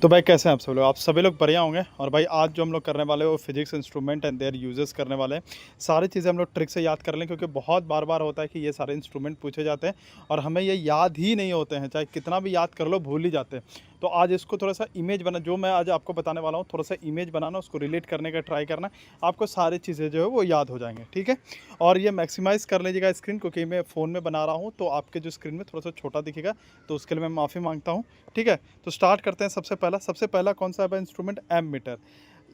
तो भाई कैसे हैं आप सब लोग? आप सभी लोग बढ़िया होंगे। और भाई आज जो हम लोग करने वाले हैं वो physics instrument and there uses करने वाले हैं। सारी चीज़ें हम लोग ट्रिक से याद कर लें, क्योंकि बहुत बार बार होता है कि ये सारे इंस्ट्रूमेंट पूछे जाते हैं और हमें ये याद ही नहीं होते हैं, चाहे कितना भी याद कर लो भूल ही जाते हैं। तो आज इसको थोड़ा सा इमेज बना, जो मैं आज आपको बताने वाला हूँ, थोड़ा सा इमेज बनाना, उसको रिलेट करने का ट्राई करना, आपको सारी चीज़ें जो है वो याद हो जाएंगे। ठीक है। और ये मैक्सिमाइज़ कर लीजिएगा स्क्रीन, क्योंकि मैं फ़ोन में बना रहा हूँ तो आपके जो स्क्रीन में थोड़ा सा छोटा दिखेगा, तो उसके लिए मैं माफ़ी मांगता हूँ। ठीक है। तो स्टार्ट करते हैं। सबसे पहला कौन सा है इंस्ट्रूमेंट? एमीटर।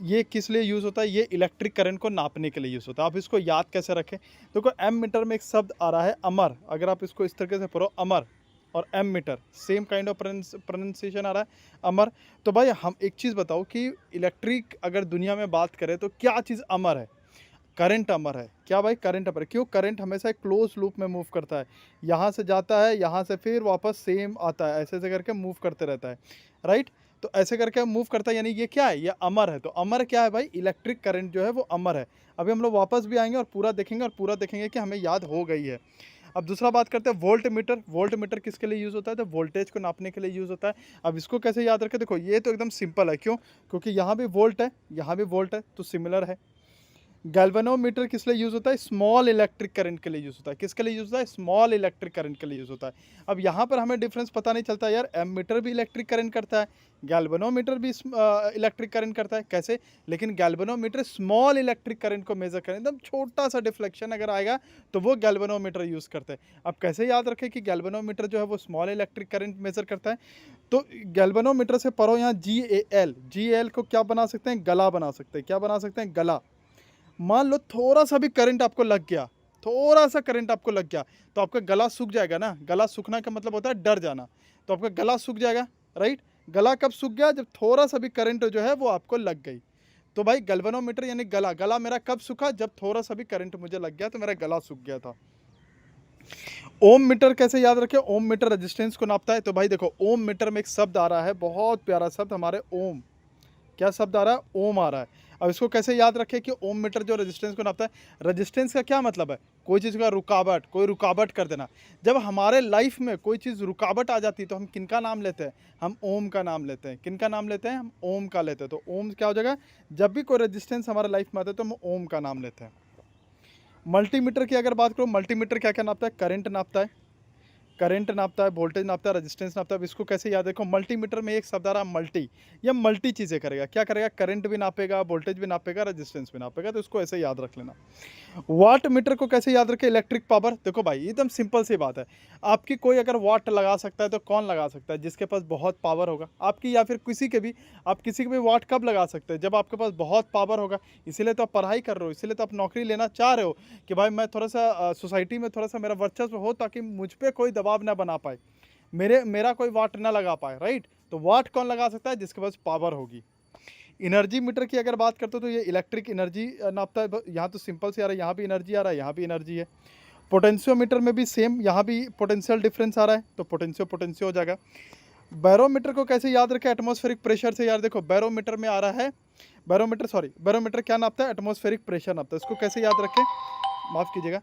ये किस लिए यूज़ होता है? ये इलेक्ट्रिक करंट को नापने के लिए यूज़ होता है। आप इसको याद कैसे रखें? देखो, एमीटर में एक शब्द आ रहा है अमर। अगर आप इसको इस तरीके से पढ़ो, अमर और ammeter same kind of pronunciation आ रहा है, अमर। तो भाई हम एक चीज़ बताओ कि इलेक्ट्रिक अगर दुनिया में बात करें तो क्या चीज़ अमर है? करंट अमर है। क्या भाई? करंट अमर है। क्यों? करंट हमेशा एक क्लोज लूप में मूव करता है। यहाँ से जाता है, यहाँ से फिर वापस सेम आता है, ऐसे ऐसे करके मूव करते रहता है। राइट। तो ऐसे करके मूव करता है, यानी ये क्या है? ये अमर है। तो अमर क्या है भाई? इलेक्ट्रिक करंट जो है वो अमर है। अभी हम लोग वापस भी आएंगे और पूरा देखेंगे, और पूरा देखेंगे कि हमें याद हो गई है। अब दूसरा बात करते हैं वोल्ट मीटर। वोल्ट मीटर किसके लिए यूज़ होता है? तो वोल्टेज को नापने के लिए यूज़ होता है। अब इसको कैसे याद रखें? देखो, ये तो एकदम सिंपल है। क्यों? क्योंकि यहाँ भी वोल्ट है, यहाँ भी वोल्ट है, तो सिमिलर है। गैल्वेनोमीटर किस लिए यूज़ होता है? स्मॉल इलेक्ट्रिक करंट के लिए यूज़ होता है। किसके लिए यूज़ होता है? स्मॉल इलेक्ट्रिक करंट के लिए यूज़ होता है। अब यहाँ पर हमें डिफरेंस पता नहीं चलता यार, एमीटर भी इलेक्ट्रिक करंट करता है, गैल्वेनोमीटर भी इलेक्ट्रिक करंट करता है। कैसे? लेकिन गैल्वेनोमीटर स्मॉल इलेक्ट्रिक करंट को मेजर करें, एकदम छोटा सा डिफ्लेक्शन अगर आएगा तो वो गैल्वेनोमीटर यूज़ करते हैं। अब कैसे याद रखें कि गैल्वेनोमीटर जो है वो स्मॉल इलेक्ट्रिक करंट मेजर करता है? तो गैल्वेनोमीटर से पढ़ो यहाँ जी एल को क्या बना सकते हैं? गला बना सकते हैं। क्या बना सकते हैं? गला। मान लो थोड़ा सा भी करंट आपको लग गया, थोड़ा सा करंट आपको लग गया, तो आपका गला सूख जाएगा ना। गला सूखना का मतलब होता है डर जाना। तो आपका गला सूख जाएगा। राइट। गला कब सूख गया? जब थोड़ा सा भी करंट जो है वो आपको लग गई। तो भाई गैल्वेनोमीटर यानी गला। गला मेरा कब सूखा? जब थोड़ा सा भी करंट मुझे लग गया तो मेरा गला सूख गया था। ओम मीटर कैसे याद रखें? ओम मीटर रेजिस्टेंस को नापता है। तो भाई देखो, ओम मीटर में एक शब्द आ रहा है, बहुत प्यारा शब्द हमारे, ओम। क्या शब्द आ रहा है? ओम आ रहा है। अब इसको कैसे याद रखें कि ओम मीटर जो रेजिस्टेंस को नापता है? रेजिस्टेंस का क्या मतलब है? कोई चीज़ का रुकावट, कोई रुकावट कर देना। जब हमारे लाइफ में कोई चीज़ रुकावट आ जाती है तो हम किनका नाम लेते हैं? हम ओम का नाम लेते हैं। किनका नाम लेते हैं? हम ओम का लेते हैं। तो ओम क्या हो जाएगा? जब भी कोई रेजिस्टेंस हमारे लाइफ में आता है तो हम ओम का नाम लेते हैं। मल्टीमीटर की अगर बात करो, मल्टीमीटर क्या क्या नापता है? करंट नापता है, करंट नापता है, वोल्टेज नापता है, रेजिस्टेंस नापता है। अब इसको कैसे याद रखो? मल्टीमीटर में एक शब्द आ रहा है मल्टी। ये मल्टी चीज़ें करेगा। क्या करेगा? करंट भी नापेगा, वोल्टेज भी नापेगा, रेजिस्टेंस भी नापेगा। तो इसको ऐसे याद रख लेना। वाट मीटर को कैसे याद रखें? Electric power. देखो भाई, एकदम सिंपल सी बात है। आपकी कोई अगर वाट लगा सकता है तो कौन लगा सकता है? जिसके पास बहुत पावर होगा आपकी, या फिर किसी के भी। आप किसी के भी वाट कब लगा सकते हैं? जब आपके पास बहुत पावर होगा। इसीलिए तो आप पढ़ाई कर रहे हो, इसीलिए तो आप नौकरी लेना चाह रहे हो कि भाई मैं थोड़ा सा सोसाइटी में थोड़ा सा मेरा वर्चस्व हो, ताकि मुझ पर कोई दबाव ना बना पाए, मेरा कोई वाट ना लगा पाए। राइट। तो वाट कौन लगा सकता है? जिसके पास पावर होगी। एनर्जी मीटर की अगर बात करते हो तो ये इलेक्ट्रिक एनर्जी नापता है। यहाँ तो सिंपल से आ रहा है, यहाँ भी एनर्जी आ रहा है, यहाँ भी एनर्जी है। पोटेंशियोमीटर में भी सेम, यहाँ भी पोटेंशियल डिफरेंस आ रहा है, तो पोटेंशियो हो जाएगा। बैरोमीटर को कैसे याद रखें? एटमॉस्फेरिक प्रेशर से। यार देखो, बैरोमीटर में आ रहा है, बैरोमीटर क्या नापता है? एटमॉस्फेरिक प्रेशर नापता है। इसको कैसे याद रखें? माफ़ कीजिएगा,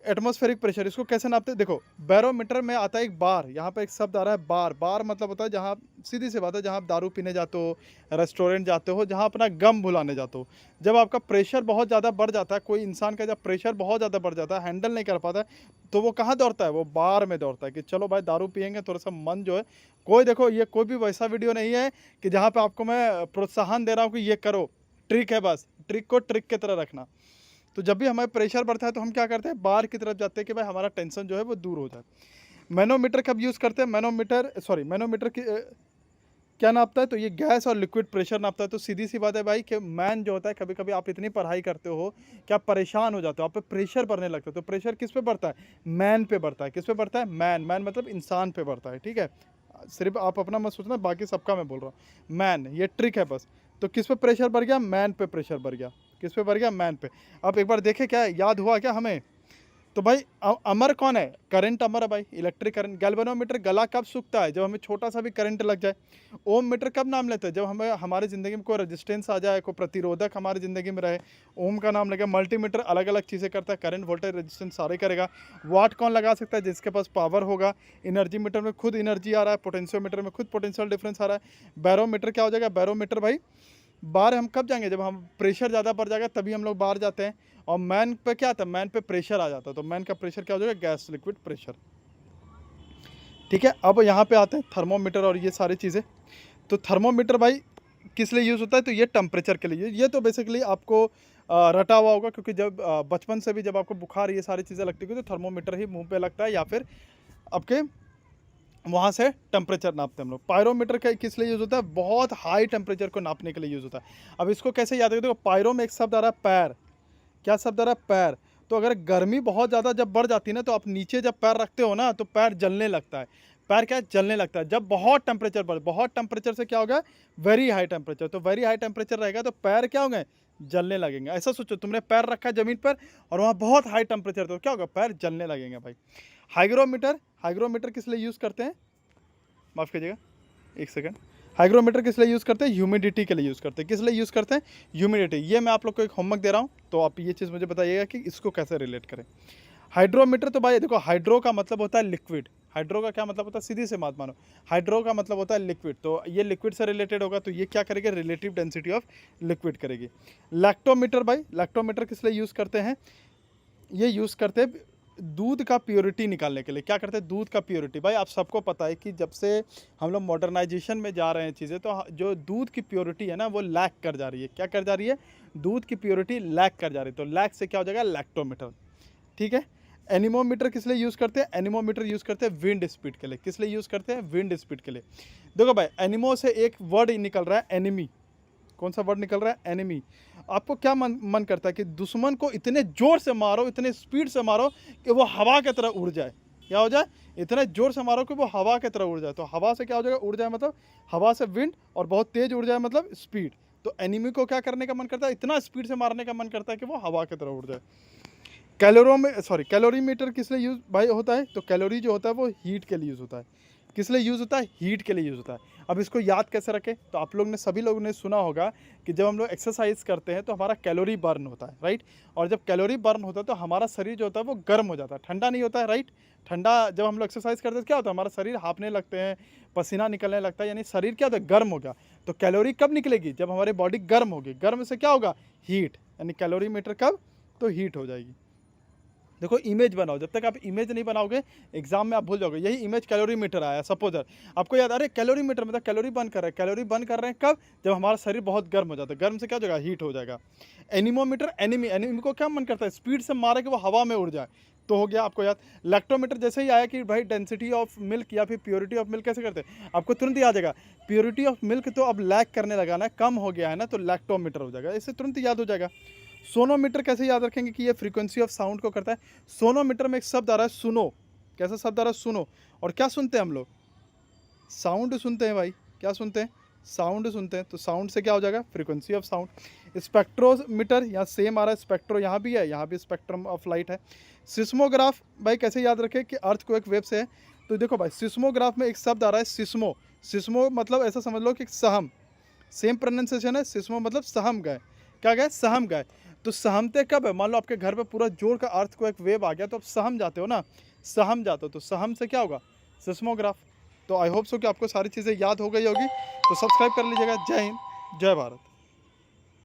एटमॉस्फेरिक प्रेशर। इसको कैसे नापते हैं? देखो, बैरोमीटर में आता है एक बार। यहाँ पे एक शब्द आ रहा है बार। बार मतलब होता है जहाँ, सीधी सी बात है, जहाँ आप दारू पीने जाते हो, रेस्टोरेंट जाते हो, जहाँ अपना गम भुलाने जाते हो। जब आपका प्रेशर बहुत ज़्यादा बढ़ जाता है, कोई इंसान का जब प्रेशर बहुत ज़्यादा बढ़ जाता है, हैंडल नहीं कर पाता है, तो वो कहाँ दौड़ता है? वो बार में दौड़ता है कि चलो भाई दारू पियेंगे, थोड़ा सा मन जो है। कोई देखो, ये कोई भी वैसा वीडियो नहीं है कि जहाँ पर आपको मैं प्रोत्साहन दे रहा हूँ कि ये करो। ट्रिक है, बस ट्रिक को ट्रिक की तरह रखना। तो जब भी हमें प्रेशर बढ़ता है तो हम क्या करते हैं? बार की तरफ जाते हैं कि भाई हमारा टेंशन जो है वो दूर हो जाए। मैनोमीटर कब यूज़ करते हैं? मैनोमीटर की क्या नापता है? तो ये गैस और लिक्विड प्रेशर नापता है। तो सीधी सी बात है भाई कि मैन जो होता है, कभी कभी आप इतनी पढ़ाई करते हो कि आप परेशान हो जाते हो, आप पे प्रेशर बढ़ने लगता है। तो प्रेशर किस पे बढ़ता है? मैन पे बढ़ता है। किस पे बढ़ता है? मैन। मैन मतलब इंसान पे बढ़ता है। ठीक है। सिर्फ आप अपना मत सोचना, बाकी सबका मैं बोल रहा हूँ। मैन, ये ट्रिक है बस। तो किस पे प्रेशर बढ़ गया? मैन पे प्रेशर बढ़ गया। किस पे बढ़ गया? मैन पे। अब एक बार देखें, क्या याद हुआ क्या हमें? तो भाई अमर कौन है? करंट अमर है भाई, इलेक्ट्रिक करंट। गैल्वेनोमीटर गला कब सूखता है? जब हमें छोटा सा भी करंट लग जाए। ओम मीटर कब नाम लेते हैं? जब हमें हमारी ज़िंदगी में कोई रेजिस्टेंस आ जाए, कोई प्रतिरोधक हमारी ज़िंदगी में रहे, ओम का नाम लगे। मल्टीमीटर अलग अलग चीज़ें करता है, करंट, वोल्टेज, रेजिस्टेंस सारे करेगा। वाट कौन लगा सकता है? जिसके पास पावर होगा। एनर्जी मीटर में खुद एनर्जी आ रहा है, पोटेंशियोमीटर में खुद पोटेंशियल डिफरेंस आ रहा है। बैरोमीटर क्या हो जाएगा? बैरोमीटर भाई बाहर हम कब जाएंगे? जब हम प्रेशर ज़्यादा बढ़ जाएगा तभी हम लोग बाहर जाते हैं। और मैन पे क्या आता है? मैन पे प्रेशर आ जाता है, तो मैन का प्रेशर क्या हो जाएगा? Gas liquid pressure. ठीक है, अब यहाँ पे आते हैं थर्मोमीटर और ये सारी चीज़ें। तो थर्मोमीटर भाई किस लिए यूज़ होता है? तो ये टेम्परेचर के लिए। ये तो बेसिकली आपको रटा हुआ होगा, क्योंकि जब बचपन से भी जब आपको बुखार ये सारी चीज़ें लगती है तो थर्मोमीटर ही मुंह पे लगता है, या फिर आपके वहाँ से टेम्परेचर नापते हैं हम लोग। पायरोमीटर का किस लिए यूज़ होता है? बहुत हाई टेम्परेचर को नापने के लिए यूज़ होता है। अब इसको कैसे याद रखें? देखो, पायरो में एक शब्द आ रहा है पैर। क्या शब्द आ रहा है? पैर। तो अगर गर्मी बहुत ज़्यादा जब बढ़ जाती है ना, तो आप नीचे जब पैर रखते हो ना, तो पैर जलने लगता है। पैर क्या है? जलने लगता है जब बहुत टेम्परेचर बढ़े। बहुत टेम्परेचर से क्या होगा? Very high temperature. तो वेरी हाई टेम्परेचर रहेगा तो पैर क्या होंगे? जलने लगेंगे। ऐसा सोचो, तुमने पैर रखा है ज़मीन पर और वहाँ बहुत हाई टेम्परेचर, तो क्या होगा? पैर जलने लगेंगे भाई। हाइग्रोमीटर, हाइग्रोमीटर किस लिए यूज़ करते हैं? माफ़ कीजिएगा, एक सेकंड। हाइग्रोमीटर किस लिए यूज़ करते हैं? ह्यूमिडिटी के लिए यूज़ करते हैं। किस लिए यूज़ करते हैं? ह्यूमिडिटी। ये मैं आप लोग को एक होमवर्क दे रहा हूँ, तो आप ये चीज़ मुझे बताइएगा कि इसको कैसे रिलेट करें। हाइड्रोमीटर, तो भाई देखो, हाइड्रो का मतलब होता है लिक्विड। हाइड्रो का क्या मतलब होता है? सीधी से बात मानो, हाइड्रो का मतलब होता है लिक्विड। तो ये लिक्विड से रिलेटेड होगा, तो ये क्या करेगी? रिलेटिव डेंसिटी ऑफ लिक्विड करेगी। लैक्टोमीटर, भाई लैक्टोमीटर किस लिए यूज़ करते हैं? ये यूज़ करते हैं दूध का प्योरिटी निकालने के लिए। क्या करते हैं? दूध का प्योरिटी। भाई आप सबको पता है कि जब से हम लोग मॉडर्नाइजेशन में जा रहे हैं चीज़ें, तो जो दूध की प्योरिटी है ना, वो लैक कर जा रही है। क्या कर जा रही है? दूध की प्योरिटी लैक कर जा रही है। तो लैक से क्या हो जाएगा? लैक्टोमीटर। ठीक है। एनीमोमीटर किस लिए यूज़ करते हैं? एनीमोमीटर यूज़ करते हैं विंड स्पीड के लिए। किस लिए यूज़ करते हैं? विंड स्पीड के लिए। देखो भाई, एनिमो से एक वर्ड निकल रहा है, एनिमी। कौन सा वर्ड निकल रहा है? एनिमी। आपको क्या मन करता है कि दुश्मन को इतने जोर से मारो, इतने स्पीड से मारो कि वो हवा की तरह उड़ जाए। क्या हो जाए? इतने जोर से मारो कि वो हवा की तरह उड़ जाए। तो हवा से क्या हो जाएगा? उड़ जाए मतलब हवा से विंड, और बहुत तेज उड़ जाए मतलब स्पीड। तो एनिमी को क्या करने का मन करता है? इतना स्पीड से मारने का मन करता है कि वो हवा की तरह उड़ जाए। कैलोरीमीटर किस लिए यूज़ भाई होता है? तो कैलोरी जो होता है वो हीट के लिए यूज़ होता है। किस लिए यूज़ होता है? हीट के लिए यूज़ होता है। अब इसको याद कैसे रखें? तो आप लोग ने, सभी लोगों ने सुना होगा कि जब हम लोग एक्सरसाइज करते हैं तो हमारा कैलोरी बर्न होता है, राइट। और जब कैलोरी बर्न होता है तो हमारा शरीर जो होता है वो गर्म हो जाता है, ठंडा नहीं होता है, राइट। ठंडा जब हम लोग एक्सरसाइज करते हैं तो क्या होता है? हमारा शरीर हाँफने लगते हैं, पसीना निकलने लगता है, यानी शरीर क्या होता है? गर्म हो गया। तो कैलोरी कब निकलेगी? जब हमारी बॉडी गर्म होगी। गर्म से क्या होगा? हीट। यानी कैलोरीमीटर कब? तो हीट हो जाएगी। देखो, इमेज बनाओ। जब तक आप इमेज नहीं बनाओगे एग्जाम में आप भूल जाओगे। यही इमेज कैलोरीमीटर आया, सपोजर आपको याद, अरे कैलोरीमीटर मतलब कैलोरी बर्न कर रहे हैं। कैलोरी बर्न कर रहे हैं कब? जब हमारा शरीर बहुत गर्म हो जाता है। गर्म से क्या हो जाएगा? हीट हो जाएगा। एनीमोमीटर, एनिमी, एनिमी को क्या मन करता है? स्पीड से मारे कि वो हवा में उड़ जाए। तो हो गया आपको याद। लैक्टोमीटर जैसे ही आया कि भाई डेंसिटी ऑफ मिल्क या फिर प्योरिटी ऑफ मिल्क कैसे करते हैं, आपको तुरंत याद आ जाएगा। प्योरिटी ऑफ मिल्क तो अब लैक करने लगा ना, कम हो गया है ना, तो लैक्टोमीटर हो जाएगा। इससे तुरंत याद हो जाएगा। सोनोमीटर कैसे याद रखेंगे कि ये फ्रीक्वेंसी ऑफ साउंड को करता है? सोनोमीटर में एक शब्द आ रहा है सुनो। कैसा शब्द आ रहा है? सुनो। और क्या सुनते हैं हम लोग? साउंड सुनते हैं भाई। क्या सुनते हैं? साउंड सुनते हैं। तो साउंड से क्या हो जाएगा? Frequency of sound. स्पेक्ट्रोमीटर, यहाँ सेम आ रहा है, स्पेक्ट्रो यहाँ भी है, यहाँ भी स्पेक्ट्रम ऑफ लाइट है। सिस्मोग्राफ भाई कैसे याद रखें कि अर्थ को एक वेव से है? तो देखो भाई, सिस्मोग्राफ में एक शब्द आ रहा है सिस्मो। सिस्मो मतलब ऐसा समझ लो कि सहम। सेम प्रोनाउंसिएशन है। सिस्मो मतलब सहम गए। क्या गए? सहम गए। तो सहमते कब है? मान लो आपके घर पे पूरा जोर का अर्थ को एक वेव आ गया, तो आप सहम जाते हो ना, सहम जाते हो। तो सहम से क्या होगा? सिस्मोग्राफ। तो आई होप सो कि आपको सारी चीज़ें याद हो गई होगी। तो सब्सक्राइब कर लीजिएगा। जय हिंद, जय भारत।